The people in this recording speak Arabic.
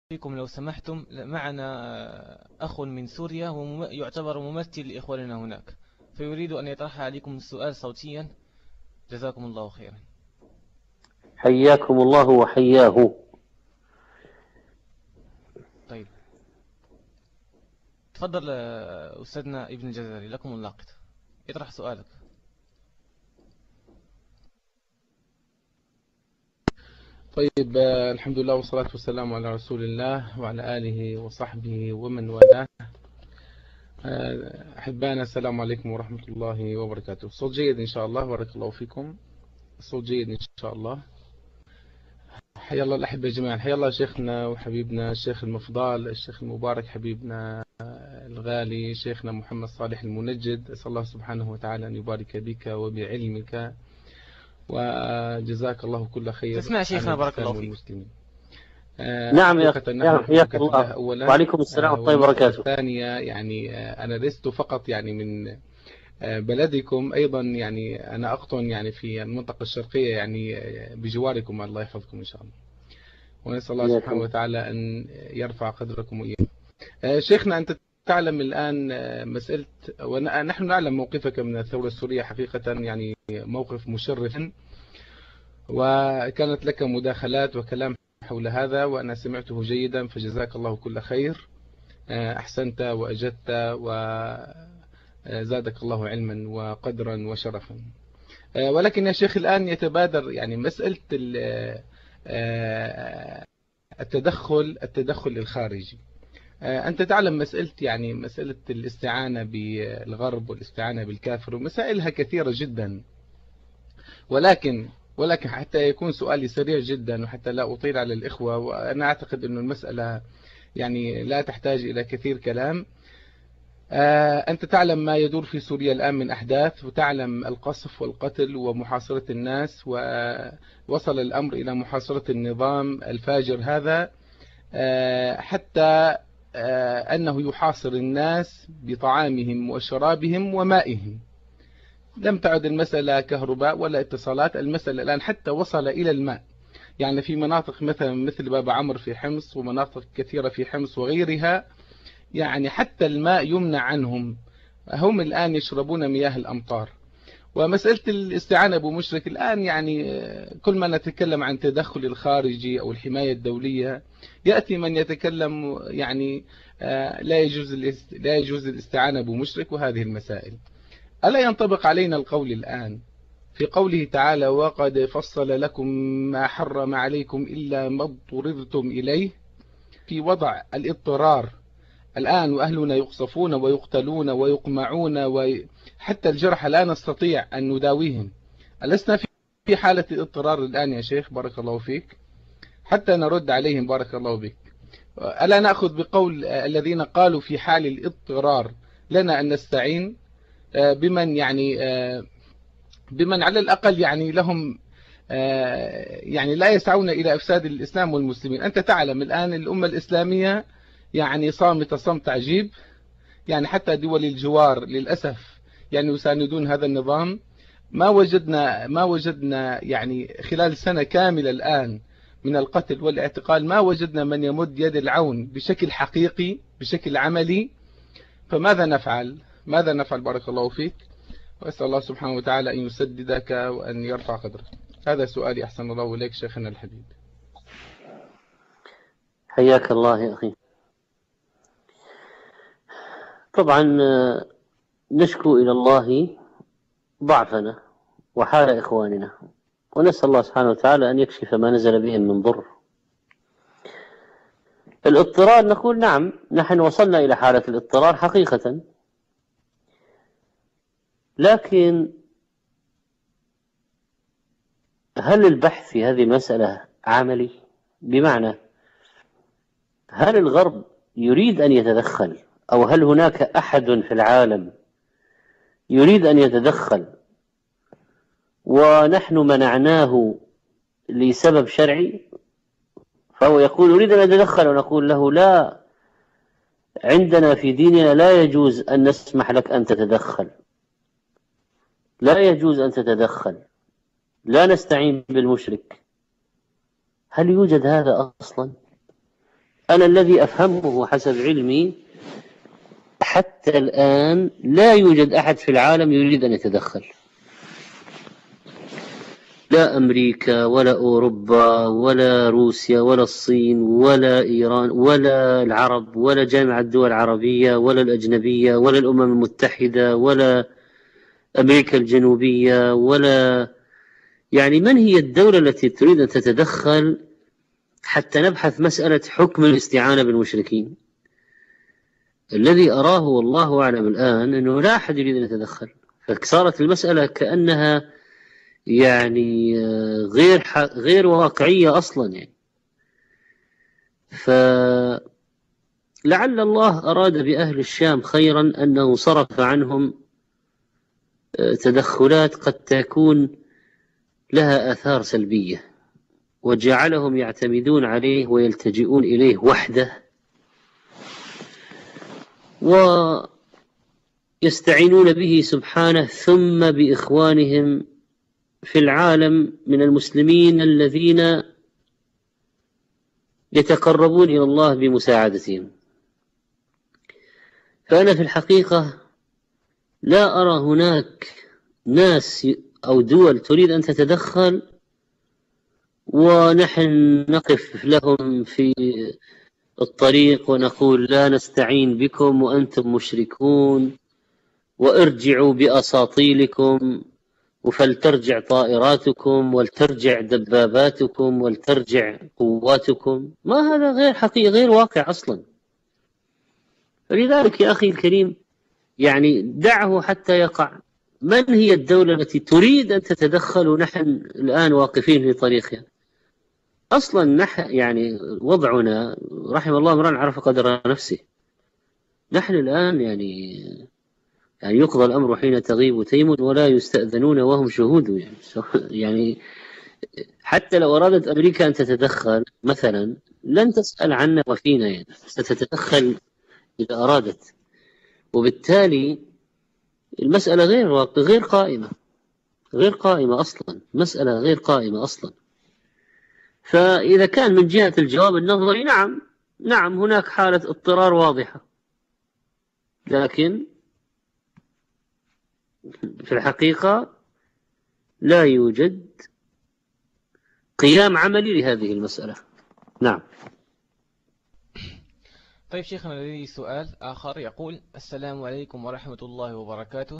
فيكم لو سمحتم، معنا أخ من سوريا ويعتبر ممثل لإخواننا هناك، فيريد أن يطرح عليكم السؤال صوتيا. جزاكم الله خيرا. حياكم الله وحياه. طيب، تفضل أستاذنا ابن الجزري، لكم اللاقط، اطرح سؤالك. طيب، الحمد لله والصلاة والسلام على رسول الله وعلى آله وصحبه ومن والاه. أحبائنا، السلام عليكم ورحمة الله وبركاته. الصوت جيد إن شاء الله، بارك الله فيكم. الصوت جيد إن شاء الله. حيا الله الأحبة جميعا، حيا الله شيخنا وحبيبنا الشيخ المفضال الشيخ المبارك، حبيبنا الغالي شيخنا محمد صالح المنجد. أسأل الله سبحانه وتعالى أن يبارك بك وبعلمك، وجزاك الله كل خير تسمع شيخنا، عن بارك الله الإسلام فيك. والمسلمين. نعم يا حقيقة نحن حياك أحبك في الله الله. أولا. وعليكم السلام ورحمة الله والمسألة وبركاته. الثانية يعني أنا لست فقط يعني من بلدكم، أيضا يعني أنا أقطن يعني في المنطقة الشرقية، يعني بجواركم. الله يحفظكم إن شاء الله، ونسأل الله حياك سبحانه الله. وتعالى أن يرفع قدركم وإياه. شيخنا، أنت تعلم الآن مسألة، ونحن نعلم موقفك من الثورة السورية، حقيقة يعني موقف مشرف، وكانت لك مداخلات وكلام حول هذا وأنا سمعته جيدا، فجزاك الله كل خير. أحسنت وأجدت وزادك الله علما وقدرا وشرفا. ولكن يا شيخ، الآن يتبادر يعني مسألة التدخل الخارجي. أنت تعلم مسألة يعني مسألة الاستعانة بالغرب والاستعانة بالكافر، ومسائلها كثيرة جدا. ولكن حتى يكون سؤالي سريع جدا وحتى لا أطيل على الإخوة، وأنا أعتقد أن المسألة يعني لا تحتاج إلى كثير كلام. أنت تعلم ما يدور في سوريا الآن من أحداث، وتعلم القصف والقتل ومحاصرة الناس، ووصل الأمر إلى محاصرة النظام الفاجر هذا، حتى أنه يحاصر الناس بطعامهم وشرابهم ومائهم. لم تعد المسألة كهرباء ولا اتصالات، المسألة الآن حتى وصل إلى الماء. يعني في مناطق مثلا مثل باب عمرو في حمص ومناطق كثيرة في حمص وغيرها، يعني حتى الماء يمنع عنهم، هم الآن يشربون مياه الأمطار. ومسألة الاستعانة بمشرك الآن، يعني كل ما نتكلم عن تدخل الخارجي أو الحماية الدولية، يأتي من يتكلم يعني لا يجوز الاستعانة بمشرك وهذه المسائل. ألا ينطبق علينا القول الآن في قوله تعالى: وقد فصل لكم ما حرم عليكم إلا ما اضطررتم إليه، في وضع الاضطرار الآن وأهلنا يقصفون ويقتلون ويقمعون، وحتى الجرحى لا نستطيع أن نداويهم. ألسنا في حالة اضطرار الآن يا شيخ، بارك الله فيك، حتى نرد عليهم؟ بارك الله بك. ألا نأخذ بقول الذين قالوا في حال الاضطرار لنا أن نستعين بمن يعني بمن على الأقل يعني لهم يعني لا يسعون إلى إفساد الإسلام والمسلمين. أنت تعلم الآن الأمة الإسلامية يعني صامتة صمت عجيب، يعني حتى دول الجوار للأسف يعني يساندون هذا النظام. ما وجدنا يعني خلال سنة كاملة الآن من القتل والاعتقال، ما وجدنا من يمد يد العون بشكل حقيقي بشكل عملي. فماذا نفعل؟ ماذا نفعل؟ بارك الله فيك، وأسأل الله سبحانه وتعالى أن يسددك وأن يرفع قدرك. هذا سؤالي، أحسن الله إليك شيخنا الحبيب. حياك الله يا أخي. طبعا نشكو إلى الله ضعفنا وحال إخواننا، ونسأل الله سبحانه وتعالى أن يكشف ما نزل بهم من ضر. الاضطرار، نقول نعم، نحن وصلنا إلى حالة الاضطرار حقيقة، لكن هل البحث في هذه المسألة عملي؟ بمعنى، هل الغرب يريد أن يتدخل، أو هل هناك أحد في العالم يريد أن يتدخل ونحن منعناه لسبب شرعي؟ فهو يقول أريد أن أتدخل، ونقول له لا، عندنا في ديننا لا يجوز أن نسمح لك أن تتدخل، لا يجوز أن تتدخل، لا نستعين بالمشرك. هل يوجد هذا أصلا؟ أنا الذي أفهمه حسب علمي حتى الآن لا يوجد أحد في العالم يريد أن يتدخل، لا أمريكا ولا أوروبا ولا روسيا ولا الصين ولا إيران ولا العرب ولا جامعة الدول العربية ولا الأجنبية ولا الأمم المتحدة ولا أمريكا الجنوبية ولا، يعني من هي الدولة التي تريد أن تتدخل حتى نبحث مسألة حكم الاستعانة بالمشركين؟ الذي أراه والله أعلم الآن أنه لا أحد يريد أن يتدخل، فصارت المسألة كأنها يعني غير واقعية أصلا يعني. فلعل الله أراد بأهل الشام خيرا أنه صرف عنهم تدخلات قد تكون لها آثار سلبية، وجعلهم يعتمدون عليه ويلتجئون إليه وحده، ويستعينون به سبحانه ثم بإخوانهم في العالم من المسلمين الذين يتقربون إلى الله بمساعدتهم. فأنا في الحقيقة لا أرى هناك ناس أو دول تريد أن تتدخل ونحن نقف لهم في الطريق ونقول لا نستعين بكم وأنتم مشركون وارجعوا بأساطيلكم فلترجع طائراتكم ولترجع دباباتكم ولترجع قواتكم. ما هذا غير حقيقي، غير واقع أصلا. فلذلك يا أخي الكريم يعني دعه حتى يقع. من هي الدولة التي تريد أن تتدخل ونحن الآن واقفين في طريقها؟ أصلا نحن يعني وضعنا رحم الله امرأ عرف قدر نفسه. نحن الآن يعني يقضى الأمر حين تغيب تيم ولا يستأذنون وهم شهود. يعني حتى لو أرادت أمريكا أن تتدخل مثلا لن تسأل عنا وفينا، يعني ستتدخل إذا أرادت، وبالتالي المسألة غير قائمة أصلا، مسألة غير قائمة أصلا. فإذا كان من جهة الجواب النظري نعم هناك حالة اضطرار واضحة، لكن في الحقيقة لا يوجد قيام عملي لهذه المسألة. نعم. طيب شيخنا، لدي سؤال آخر يقول: السلام عليكم ورحمة الله وبركاته.